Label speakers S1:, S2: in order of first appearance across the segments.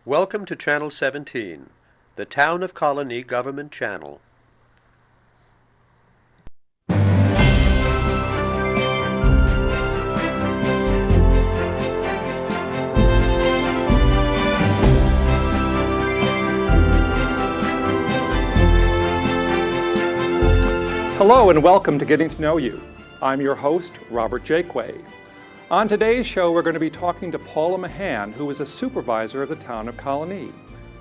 S1: Welcome to Channel 17, the Town of Colonie Government Channel.
S2: Hello and welcome to Getting to Know You. I'm your host, Robert Jaquay. On today's show, we're going to be talking to Paula Mahan, who is a supervisor of the town of Colonie.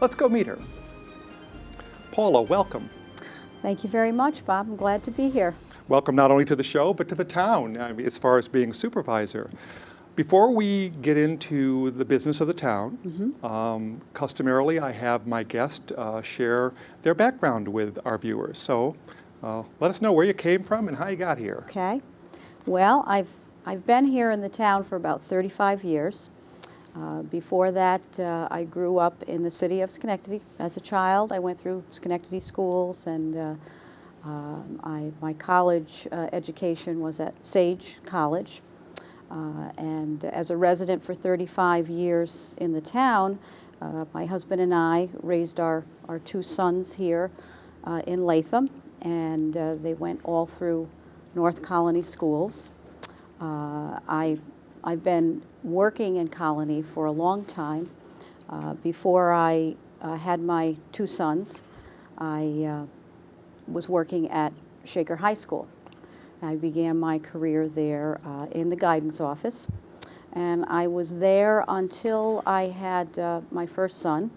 S2: Let's go meet her. Paula, welcome.
S3: Thank you very much, Bob. I'm glad to be here.
S2: Welcome not only to the show, but to the town, as far as being supervisor. Before we get into the business of the town, customarily I have my guest share their background with our viewers. So let us know where you came from and how you got here.
S3: Okay. Well, I've been here in the town for about 35 years. Before that, I grew up in the city of Schenectady. As a child, I went through Schenectady schools, and my college education was at Sage College. And as a resident for 35 years in the town, my husband and I raised our two sons here in Latham, and they went all through North Colonie schools. I've been working in Colonie for a long time. Before I had my two sons, I was working at Shaker High School. I began my career there in the guidance office, and I was there until I had my first son,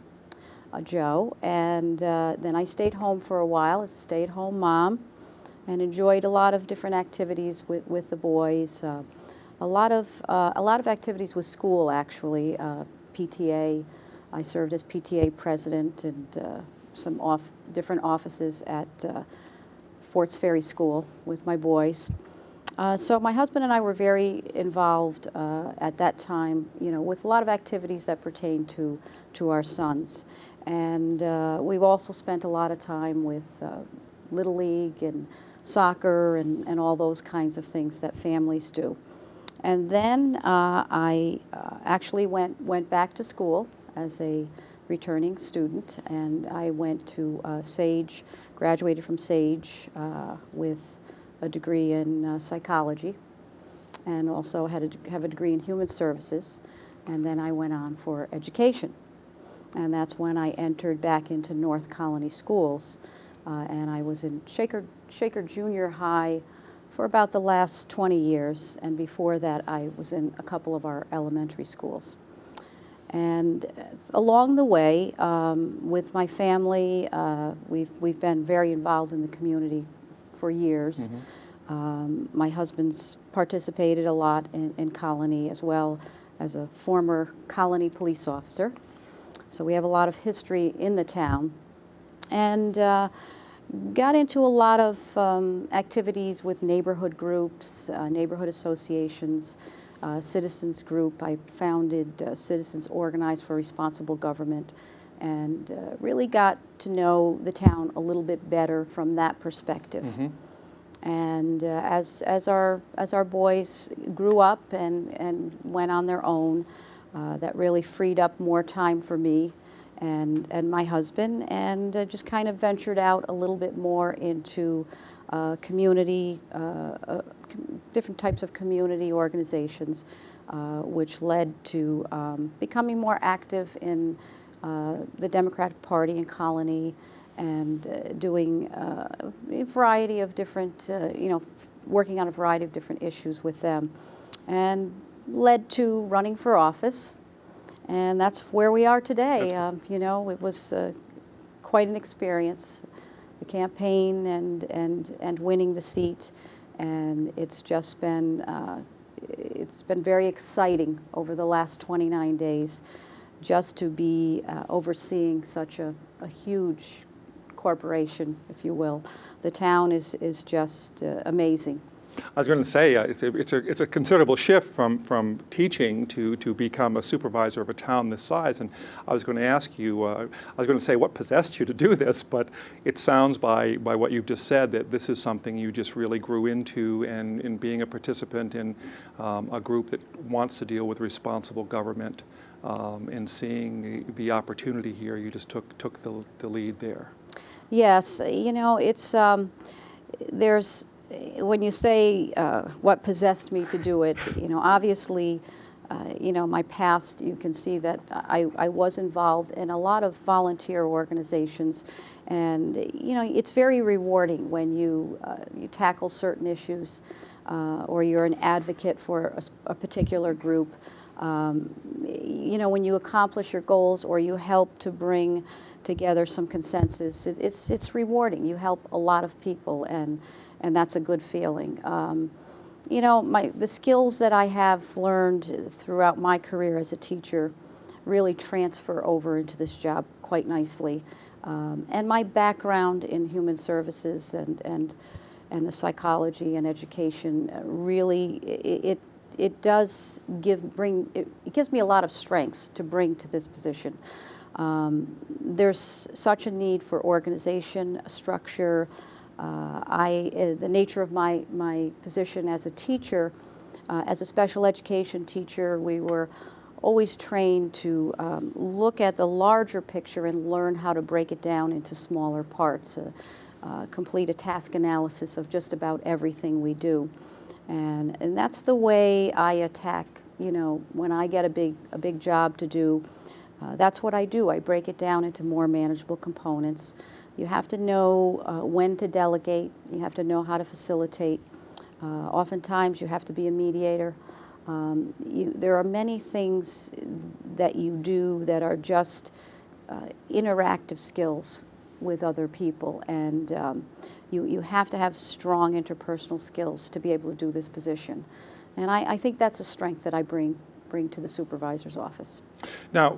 S3: Joe, and then I stayed home for a while as a stay-at-home mom and enjoyed a lot of different activities with the boys. A lot of activities with school, actually. PTA. I served as PTA president and some different offices at Forts Ferry School with my boys. So my husband and I were very involved at that time, with a lot of activities that pertain to our sons. And we've also spent a lot of time with Little League and soccer and all those kinds of things that families do. And then I actually went back to school as a returning student, and I went to Sage, graduated from Sage with a degree in psychology, and also have a degree in human services. And then I went on for education, and that's when I entered back into North Colonie schools, and I was in Shaker Junior High for about the last 20 years, and before that I was in a couple of our elementary schools. And along the way, with my family, we've been very involved in the community for years. My husband's participated a lot in Colonie as well as a former Colonie police officer. So we have a lot of history in the town, and got into a lot of activities with neighborhood groups, neighborhood associations, citizens group. I founded Citizens Organized for Responsible Government, and really got to know the town a little bit better from that perspective. And as our boys grew up and went on their own, that really freed up more time for me and my husband, and just kind of ventured out a little bit more into community, different types of community organizations, which led to becoming more active in the Democratic Party in Colonie, and doing a variety of different, working on a variety of different issues with them, and led to running for office. And that's where we are today. It was quite an experience, the campaign and winning the seat, and it's just been very exciting over the last 29 days, just to be overseeing such a huge corporation, if you will. The town is just amazing.
S2: I was going to say, it's a considerable shift from teaching to become a supervisor of a town this size. And I was going to ask you, I was going to say what possessed you to do this, but it sounds by what you've just said that this is something you just really grew into, and in being a participant in a group that wants to deal with responsible government. and seeing the opportunity here, you just took the lead there.
S3: Yes, you know, it's there's when you say what possessed me to do it, you know, obviously, you know, my past, you can see that I was involved in a lot of volunteer organizations, and you know, it's very rewarding when you tackle certain issues, or you're an advocate for a particular group. You know, when you accomplish your goals or you help to bring together some consensus, it's rewarding. You help a lot of people, and that's a good feeling. You know, the skills that I have learned throughout my career as a teacher really transfer over into this job quite nicely. And my background in human services and the psychology and education really, it does it gives me a lot of strengths to bring to this position. There's such a need for organization, structure. The nature of my position as a teacher, as a special education teacher, we were always trained to look at the larger picture and learn how to break it down into smaller parts, complete a task analysis of just about everything we do. And that's the way I attack, you know, when I get a big job to do. That's what I do. I break it down into more manageable components. You have to know when to delegate. You have to know how to facilitate. Oftentimes you have to be a mediator. There are many things that you do that are just interactive skills with other people, and you have to have strong interpersonal skills to be able to do this position. And I think that's a strength that I bring to the supervisor's office.
S2: Now,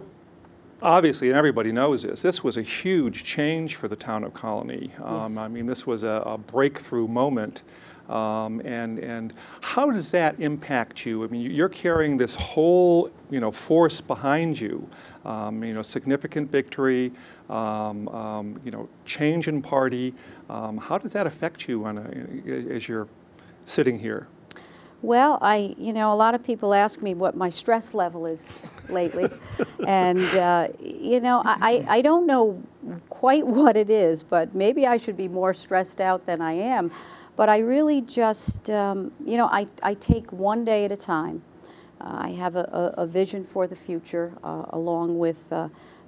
S2: obviously, and everybody knows this was a huge change for the town of Colonie.
S3: Yes.
S2: I mean, this was a breakthrough moment. And how does that impact you? I mean, you're carrying this whole, you know, force behind you. You know, significant victory, you know, change in party. How does that affect you as you're sitting here?
S3: Well, you know, a lot of people ask me what my stress level is lately, and you know, I don't know quite what it is, but maybe I should be more stressed out than I am. But I really just, you know, I take one day at a time. I have a vision for the future, along with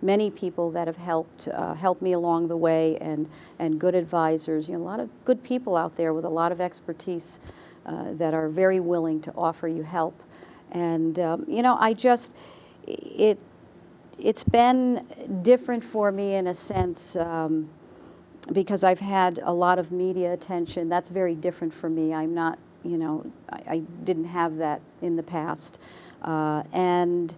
S3: many people that have helped me along the way, and good advisors. You know, a lot of good people out there with a lot of expertise that are very willing to offer you help. And you know, it's been different for me in a sense. Because I've had a lot of media attention. That's very different for me. I'm not, you know, I didn't have that in the past. And,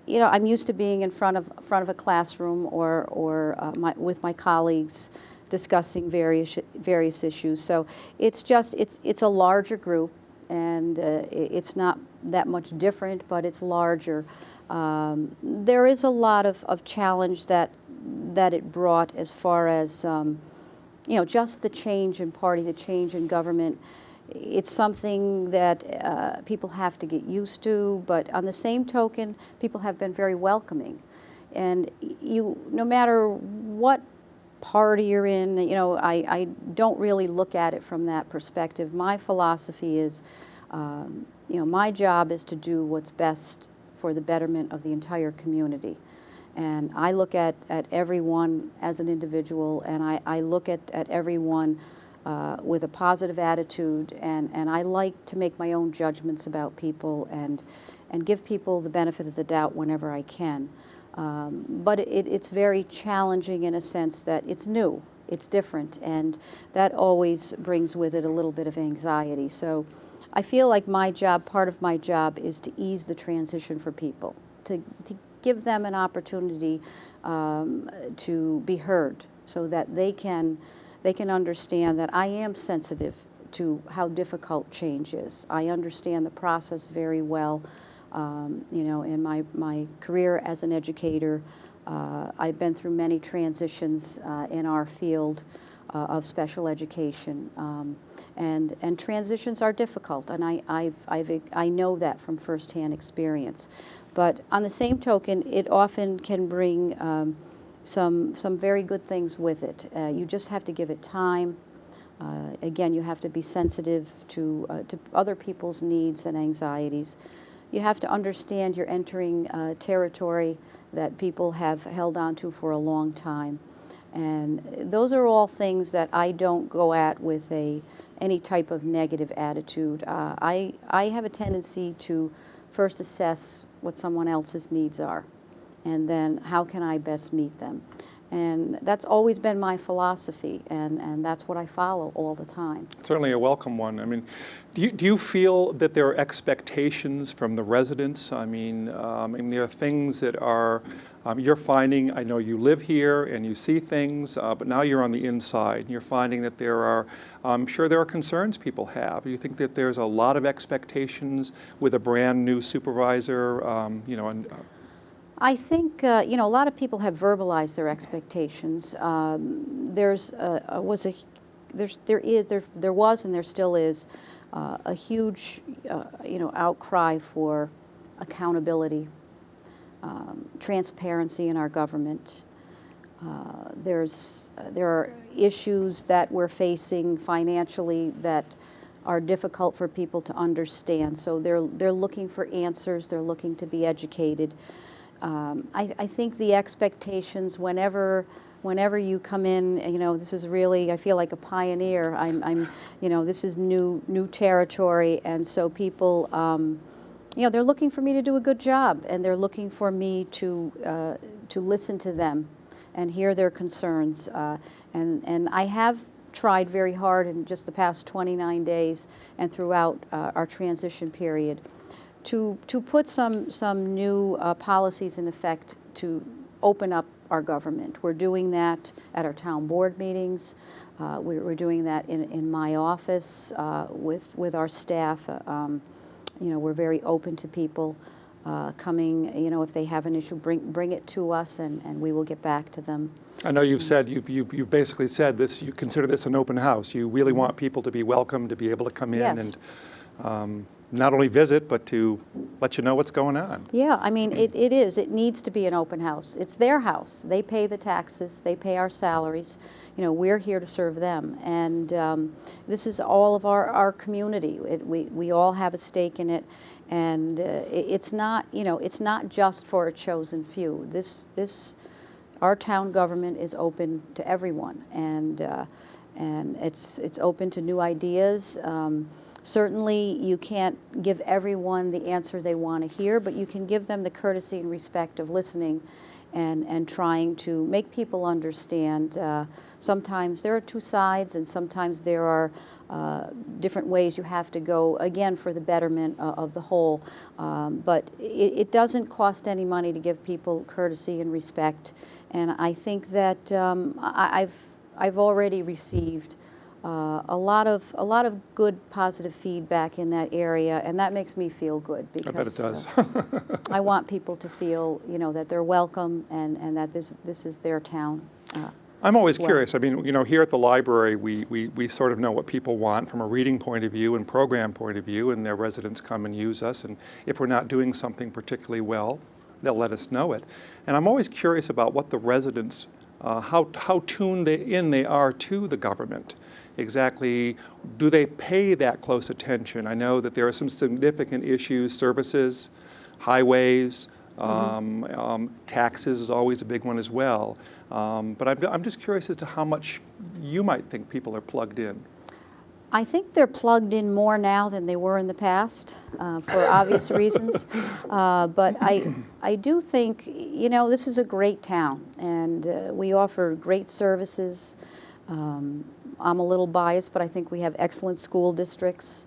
S3: you know, I'm used to being in front of a classroom or with my colleagues discussing various issues. So it's a larger group, and it's not that much different, but it's larger. There is a lot of challenge that it brought as far as, you know, just the change in party, the change in government. It's something that people have to get used to, but on the same token, people have been very welcoming. And no matter what party you're in, you know, I don't really look at it from that perspective. My philosophy is, you know, my job is to do what's best for the betterment of the entire community. And I look at everyone as an individual, and I look at everyone with a positive attitude, and I like to make my own judgments about people and give people the benefit of the doubt whenever I can. But it's very challenging in a sense that it's new, it's different, and that always brings with it a little bit of anxiety. So I feel like part of my job is to ease the transition for people, to give them an opportunity to be heard, so that they can understand that I am sensitive to how difficult change is. I understand the process very well. You know, in my career as an educator, I've been through many transitions in our field of special education, and transitions are difficult, and I know that from firsthand experience. But on the same token, it often can bring some very good things with it. You just have to give it time. Again, you have to be sensitive to other people's needs and anxieties. You have to understand you're entering territory that people have held on to for a long time. And those are all things that I don't go at with any type of negative attitude. I have a tendency to first assess what someone else's needs are, and then how can I best meet them. And that's always been my philosophy, and that's what I follow all the time.
S2: Certainly a welcome one. I mean, do you feel that there are expectations from the residents? I mean, there are things that are, you're finding, I know you live here and you see things, but now you're on the inside and you're finding that there are, I'm sure there are concerns people have. Do you think that there's a lot of expectations with a brand new supervisor,
S3: I think a lot of people have verbalized their expectations. There was and there still is a huge outcry for accountability, transparency in our government. There are issues that we're facing financially that are difficult for people to understand. So they're looking for answers. They're looking to be educated. I think the expectations whenever you come in, this is really, I feel like a pioneer. This is new territory, and so people, they're looking for me to do a good job, and they're looking for me to listen to them and hear their concerns. And I have tried very hard in just the past 29 days and throughout our transition period to put some new policies in effect to open up our government. We're doing that at our town board meetings. We're doing that in my office with our staff. We're very open to people coming. If they have an issue, bring it to us, and we will get back to them.
S2: I know you've said, you've basically said this, you consider this an open house. You really want people to be welcome, to be able to come in.
S3: Yes.
S2: And not only visit, but to let you know what's going on.
S3: Yeah, I mean, it is. It needs to be an open house. It's their house. They pay the taxes. They pay our salaries. We're here to serve them. And this is all of our community. We all have a stake in it. And it's not just for a chosen few. Our town government is open to everyone. And it's open to new ideas. Certainly, you can't give everyone the answer they want to hear, but you can give them the courtesy and respect of listening and trying to make people understand. Sometimes there are two sides, and sometimes there are different ways you have to go, again, for the betterment of the whole. But it doesn't cost any money to give people courtesy and respect. And I think that I've already received a lot of good positive feedback in that area, and that makes me feel good because
S2: I bet it does.
S3: I want people to feel that they're welcome and that this is their town.
S2: I'm always curious. I mean, here at the library, we sort of know what people want from a reading point of view and program point of view, and their residents come and use us. And if we're not doing something particularly well, they'll let us know it. And I'm always curious about what the residents, how tuned in they are to the government. Exactly, do they pay that close attention? I know that there are some significant issues, services, highways, taxes is always a big one as well. But I'm just curious as to how much you might think people are plugged in.
S3: I think they're plugged in more now than they were in the past, for obvious reasons. But I do think, this is a great town, and we offer great services. I'm a little biased, but I think we have excellent school districts.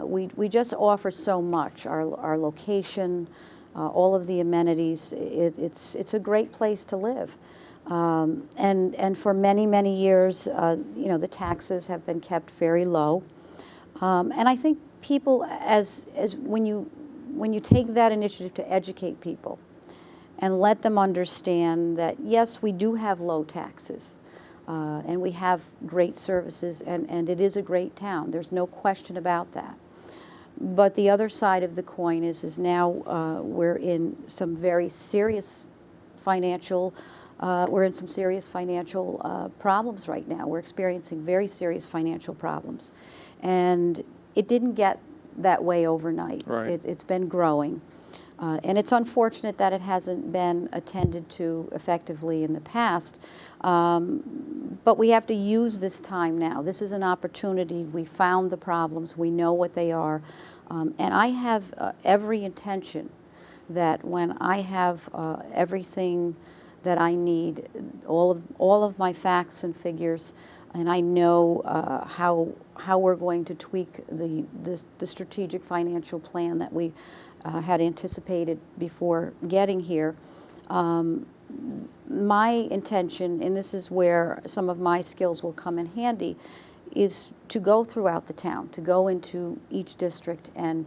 S3: We just offer so much. Our location, all of the amenities. It's a great place to live. And for many years, the taxes have been kept very low. And I think people, as when you take that initiative to educate people and let them understand that yes, we do have low taxes. And we have great services, and it is a great town. There's no question about that. But the other side of the coin is now we're in some very serious financial problems right now. We're experiencing very serious financial problems. And it didn't get that way overnight.
S2: Right.
S3: It's been growing. And it's unfortunate that it hasn't been attended to effectively in the past. But we have to use this time now. This is an opportunity. We found the problems. We know what they are. And I have every intention that when I have everything that I need, all of my facts and figures, and I know how we're going to tweak the strategic financial plan that we had anticipated before getting here. My intention, and this is where some of my skills will come in handy, is to go throughout the town, to go into each district and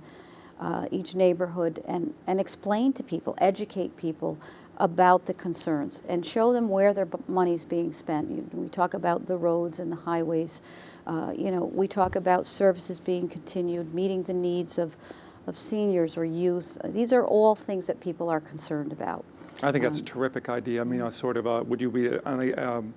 S3: each neighborhood and explain to people, educate people about the concerns and show them where their money's being spent. We talk about the roads and the highways. We talk about services being continued, meeting the needs of seniors or youth. These are all things that people are concerned about.
S2: I think that's a terrific idea. I mean, would you be on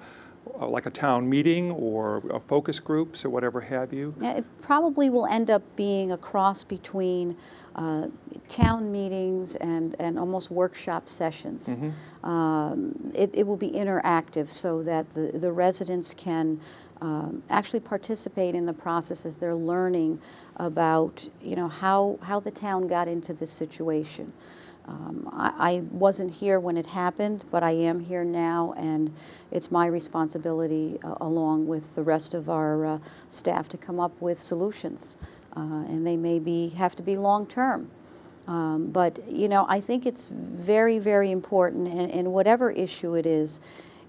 S2: like a town meeting or a focus groups or whatever have you?
S3: Yeah, it probably will end up being a cross between town meetings and almost workshop sessions.
S2: Mm-hmm.
S3: It will be interactive so that the residents can actually participate in the process as they're learning about how the town got into this situation. I wasn't here when it happened, but I am here now, and it's my responsibility, along with the rest of our staff, to come up with solutions. And they may have to be long-term. But, I think it's very, very important, and whatever issue it is,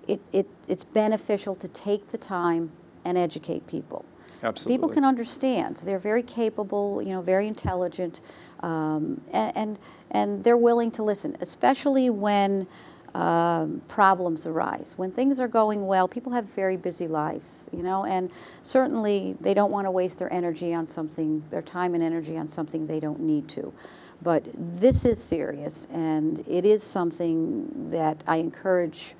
S3: it's beneficial to take the time and educate people.
S2: Absolutely.
S3: People can understand. They're very capable, very intelligent, and they're willing to listen, especially when problems arise. When things are going well, people have very busy lives, and certainly they don't want to waste their time and energy on something they don't need to. But this is serious, and it is something that I encourage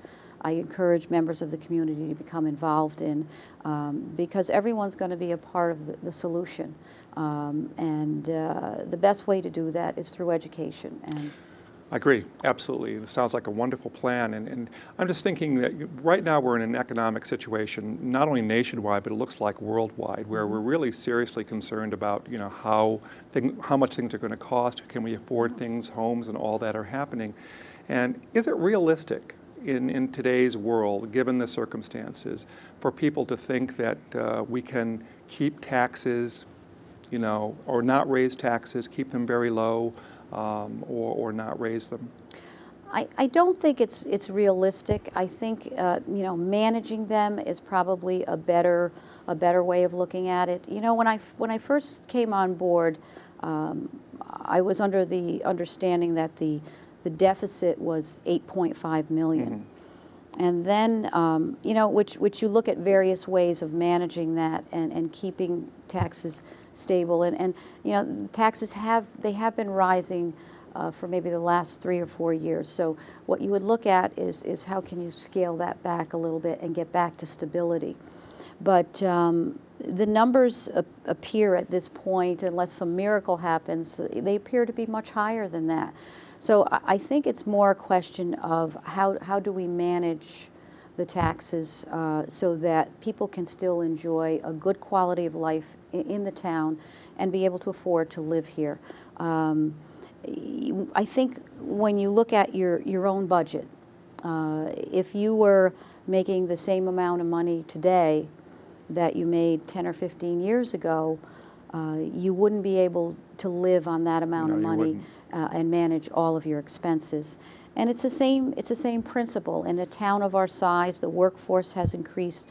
S3: members of the community to become involved in, because everyone's going to be a part of the solution. And the best way to do that is through education. And
S2: I agree, absolutely. It sounds like a wonderful plan. And I'm just thinking that right now we're in an economic situation, not only nationwide, but it looks like worldwide, where we're really seriously concerned about how much things are going to cost, can we afford things, homes and all that are happening. And is it realistic in today's world, given the circumstances, for people to think that we can keep taxes, or not raise taxes, keep them very low, or not raise them?
S3: I don't think it's realistic. I think managing them is probably a better way of looking at it. When I first came on board, I was under the understanding that the deficit was $8.5 million. Mm-hmm. And then, which you look at various ways of managing that and keeping taxes stable. And taxes have been rising for maybe the last 3 or 4 years. So what you would look at is how can you scale that back a little bit and get back to stability. But the numbers appear at this point, unless some miracle happens, they appear to be much higher than that. So I think it's more a question of how do we manage the taxes so that people can still enjoy a good quality of life in the town and be able to afford to live here. I think when you look at your own budget, if you were making the same amount of money today that you made 10 or 15 years ago, you wouldn't be able to live on that amount of money and manage all of your expenses. And it's the same principle. In a town of our size, the workforce has increased.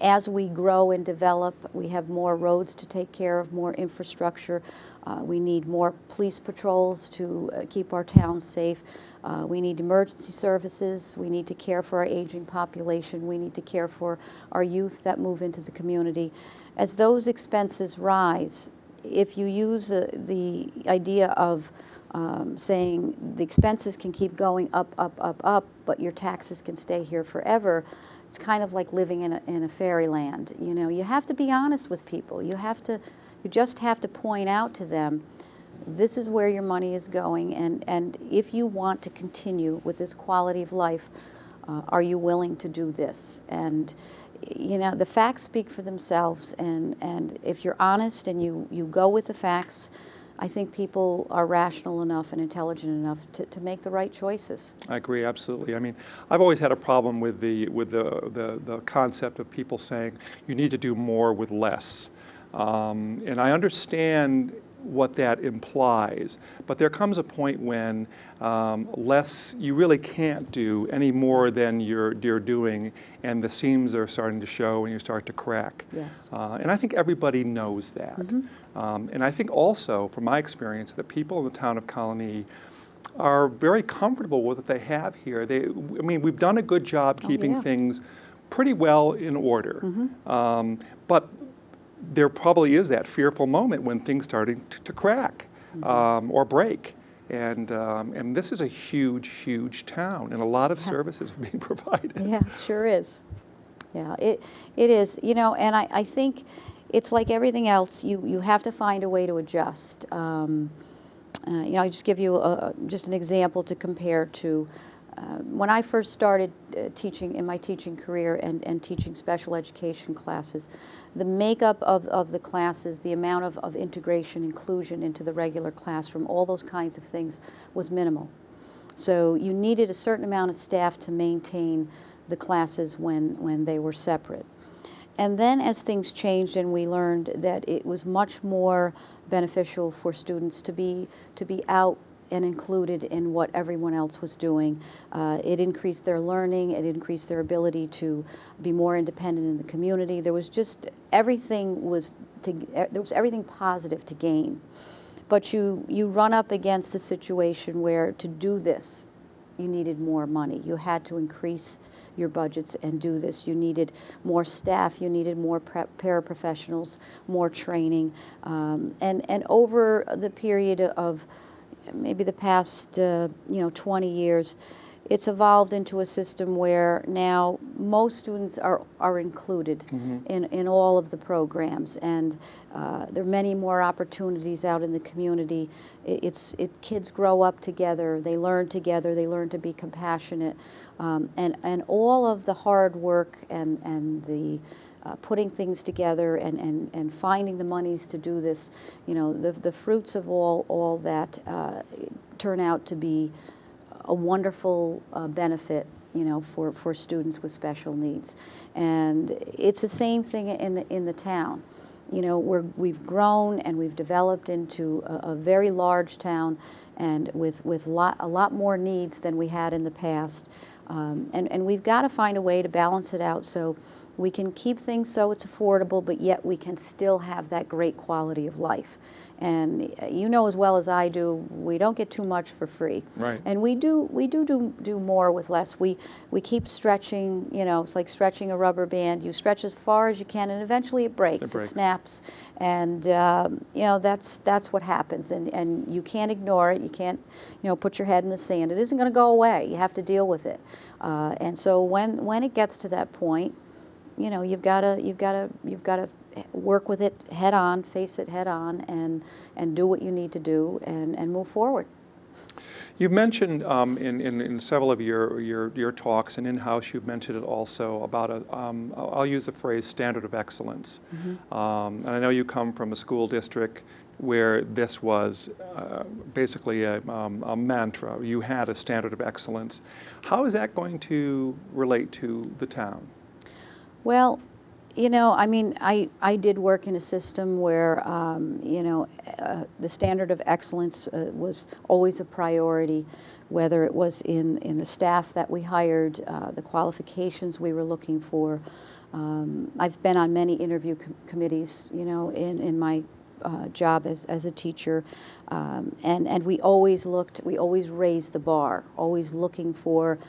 S3: As we grow and develop, we have more roads to take care of, more infrastructure. We need more police patrols to keep our towns safe. We need emergency services. We need to care for our aging population. We need to care for our youth that move into the community. As those expenses rise, if you use the idea of saying the expenses can keep going up, up, up, up, but your taxes can stay here forever, it's kind of like living in a fairyland. You know, you have to be honest with people. You just have to point out to them, this is where your money is going, and if you want to continue with this quality of life, are you willing to do this? And you know, the facts speak for themselves, and if you're honest and you go with the facts, I think people are rational enough and intelligent enough to make the right choices.
S2: I agree, absolutely. I mean, I've always had a problem with the concept of people saying you need to do more with less, and I understand what that implies, but there comes a point when less, you really can't do any more than you're doing, and the seams are starting to show and you start to crack.
S3: Yes.
S2: And I think everybody knows that. And I think also, from my experience, that people in the town of Colonie are very comfortable with what they have here. I mean, we've done a good job keeping things pretty well in order, but there probably is that fearful moment when things starting to crack or break. And this is a huge, huge town, and a lot of services are being provided. Yeah,
S3: it sure is. Yeah, it is. You know, and I think it's like everything else. You have to find a way to adjust. You know, I'll just give you just an example to compare to. When I first started teaching in my teaching career and teaching special education classes, the makeup of the classes, the amount of integration, inclusion into the regular classroom, all those kinds of things was minimal. So you needed a certain amount of staff to maintain the classes when they were separate. And then as things changed and we learned that it was much more beneficial for students to be out and included in what everyone else was doing. It increased their learning, it increased their ability to be more independent in the community. There was just everything positive to gain. But you run up against a situation where to do this, you needed more money. You had to increase your budgets and do this. You needed more staff, you needed more paraprofessionals, more training. And over the period of maybe the past 20 years, it's evolved into a system where now most students are included in all of the programs, and there are many more opportunities out in the community. Kids grow up together, they learn together, they learn to be compassionate, and all of the hard work and the putting things together and finding the monies to do this, you know, the fruits of all that turn out to be a wonderful benefit, you know, for students with special needs. And it's the same thing in the town. You know, we've grown and we've developed into a very large town, and with a lot more needs than we had in the past. And we've got to find a way to balance it out so we can keep things so it's affordable, but yet we can still have that great quality of life. And you know as well as I do, we don't get too much for free.
S2: Right.
S3: And we do more with less. We keep stretching, you know, it's like stretching a rubber band. You stretch as far as you can, and eventually it breaks. It snaps. And, you know, that's what happens. And you can't ignore it. You can't, you know, put your head in the sand. It isn't going to go away. You have to deal with it. And so when it gets to that point, you know, you've got to work with it head on, face it head on, and do what you need to do and move forward.
S2: You've mentioned in several of your talks and in-house, you've mentioned it also about I'll use the phrase standard of excellence. And I know you come from a school district where this was basically a mantra. You had a standard of excellence. How is that going to relate to the town?
S3: Well, you know, I mean, I did work in a system where, you know, the standard of excellence was always a priority, whether it was in the staff that we hired, the qualifications we were looking for. I've been on many interview committees, you know, in my job as a teacher, and we always raised the bar, always looking for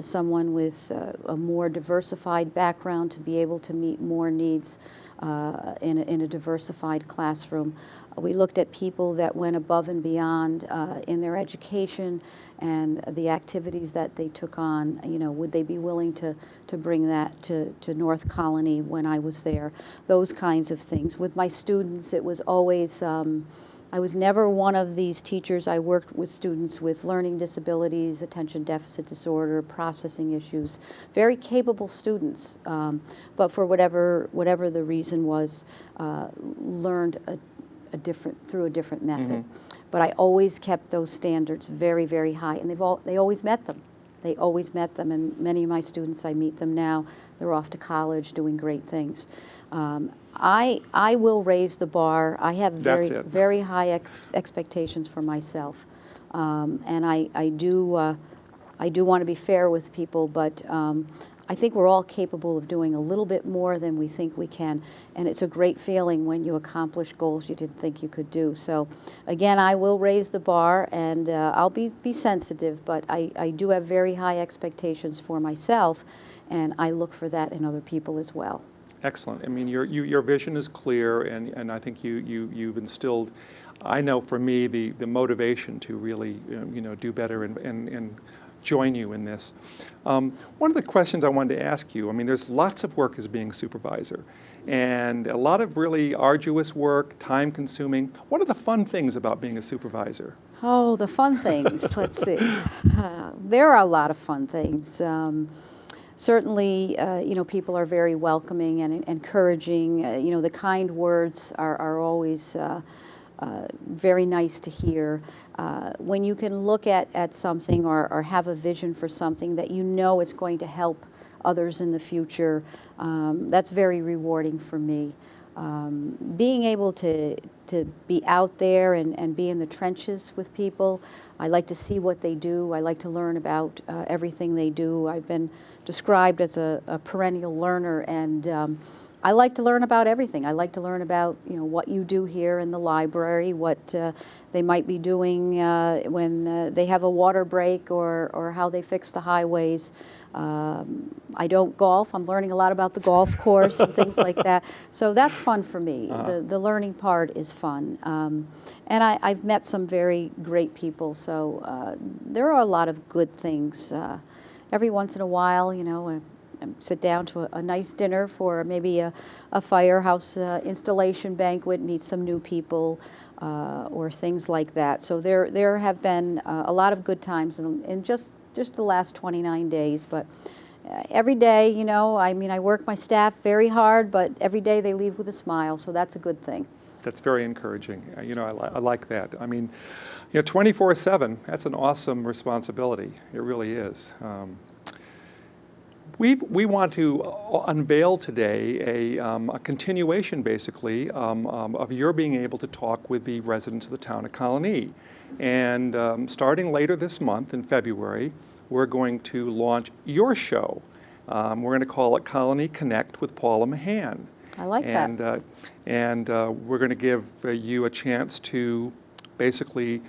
S3: someone with a more diversified background to be able to meet more needs in a diversified classroom. We looked at people that went above and beyond in their education and the activities that they took on. You know, would they be willing to bring that to North Colonie when I was there? Those kinds of things. With my students, it was always, I was never one of these teachers. I worked with students with learning disabilities, attention deficit disorder, processing issues, very capable students, but for whatever the reason was, learned through a different method. But I always kept those standards very, very high, and they always met them. They always met them, and many of my students, I meet them now. They're off to college doing great things. I will raise the bar. I have very high expectations for myself, and I do want to be fair with people, but I think we're all capable of doing a little bit more than we think we can, and it's a great feeling when you accomplish goals you didn't think you could do. So again, I will raise the bar, and I'll be sensitive, but I do have very high expectations for myself, and I look for that in other people as well.
S2: Excellent. I mean, your vision is clear, and I think you've instilled, I know for me, the motivation to really do better and join you in this. One of the questions I wanted to ask you, I mean, there's lots of work as being supervisor, and a lot of really arduous work, time-consuming. What are the fun things about being a supervisor?
S3: Oh, the fun things. Let's see. There are a lot of fun things. Certainly, people are very welcoming and encouraging. The kind words are always very nice to hear. When you can look at something or have a vision for something that you know it's going to help others in the future, that's very rewarding for me. Being able to be out there and be in the trenches with people, I like to see what they do. I like to learn about everything they do. I've been described as a perennial learner, and I like to learn about everything. I like to learn about what you do here in the library, what they might be doing when they have a water break, or how they fix the highways. I don't golf. I'm learning a lot about the golf course and things like that. So that's fun for me. The learning part is fun. And I've met some very great people, so there are a lot of good things. Every once in a while, sit down to a nice dinner for maybe a firehouse installation banquet, meet some new people, or things like that. So there have been a lot of good times in just the last 29 days. But every day, I work my staff very hard, but every day they leave with a smile, so that's a good thing.
S2: That's very encouraging. I like that. I mean, 24/7, that's an awesome responsibility. It really is. We want to unveil today a continuation, basically, of your being able to talk with the residents of the town of Colonie. And starting later this month, in February, we're going to launch your show. We're going to call it Colonie Connect with Paula Mahan.
S3: I like that.
S2: And we're going to give you a chance to basically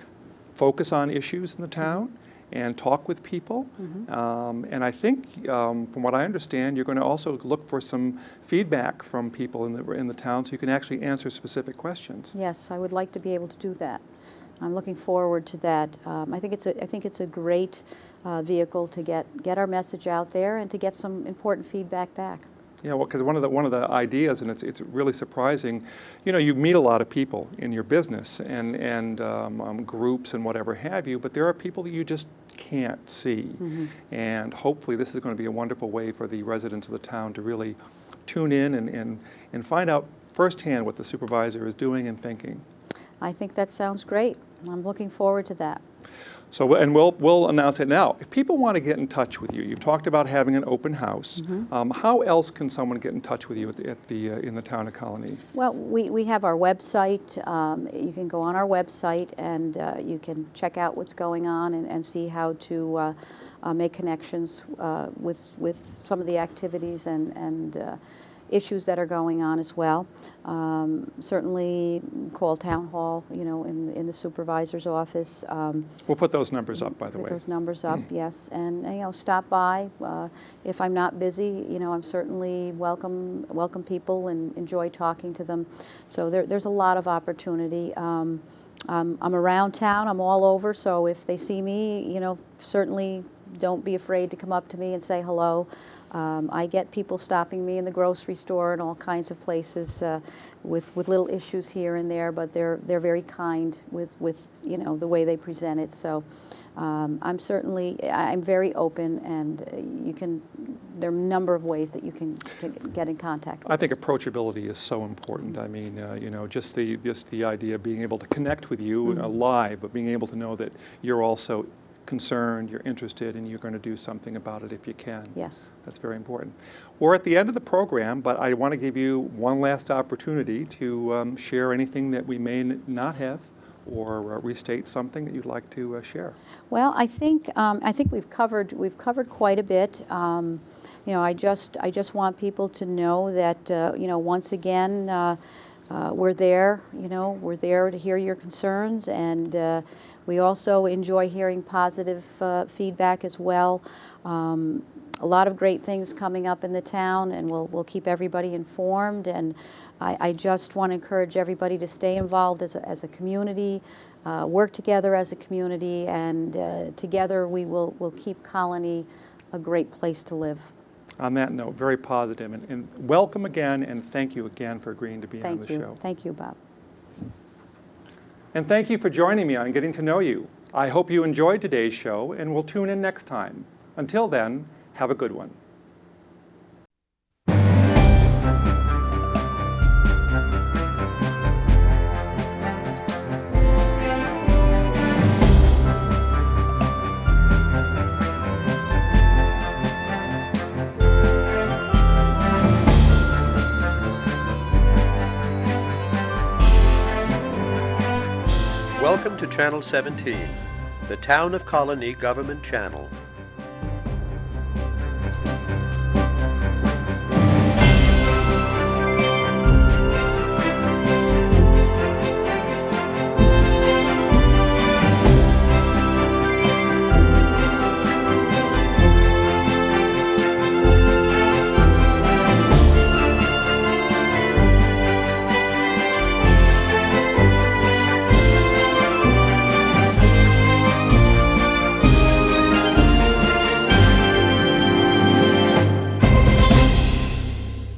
S2: focus on issues in the town and talk with people. And I think, from what I understand, you're going to also look for some feedback from people in the town, so you can actually answer specific questions.
S3: Yes, I would like to be able to do that. I'm looking forward to that. I think it's a great vehicle to get our message out there and to get some important feedback back.
S2: Yeah, well, because one of the ideas, and it's really surprising, you meet a lot of people in your business and groups and whatever have you, but there are people that you just can't see. And hopefully this is going to be a wonderful way for the residents of the town to really tune in and find out firsthand what the supervisor is doing and thinking.
S3: I think that sounds great. I'm looking forward to that.
S2: So, and we'll announce it now. If people want to get in touch with you, you've talked about having an open house. How else can someone get in touch with you in the town of Colonie?
S3: Well, we have our website. You can go on our website and you can check out what's going on and see how to make connections with some of the activities and issues that are going on as well. Certainly call town hall, in the supervisor's office.
S2: We'll put those numbers up, by the way.
S3: Put those numbers up, yes, and stop by. If I'm not busy, I'm certainly welcome people and enjoy talking to them. So there's a lot of opportunity. I'm around town. I'm all over. So if they see me, certainly don't be afraid to come up to me and say hello. I get people stopping me in the grocery store and all kinds of places with little issues here and there, but they're very kind with the way they present it. So I'm very open, and there are a number of ways that you can get in contact with
S2: I think
S3: us.
S2: approachability is so important. I mean, just the idea of being able to connect with you live, but being able to know that you're also concerned, you're interested, and you're going to do something about it if you can.
S3: Yes.
S2: That's very important. We're at the end of the program, but I want to give you one last opportunity to share anything that we may not have, or restate something that you'd like to share.
S3: Well, I think we've covered quite a bit. I just want people to know that once again we're there. We're there to hear your concerns, and we also enjoy hearing positive feedback as well. A lot of great things coming up in the town, and we'll keep everybody informed. And I just want to encourage everybody to stay involved as a community, work together as a community, and together we'll keep Colonie a great place to live.
S2: On that note, very positive, and welcome again, and thank you again for agreeing to be on the show.
S3: Thank you, Bob.
S2: And thank you for joining me on Getting to Know You. I hope you enjoyed today's show, and we'll tune in next time. Until then, have a good one.
S1: Welcome to Channel 17, the Town of Colonie Government Channel,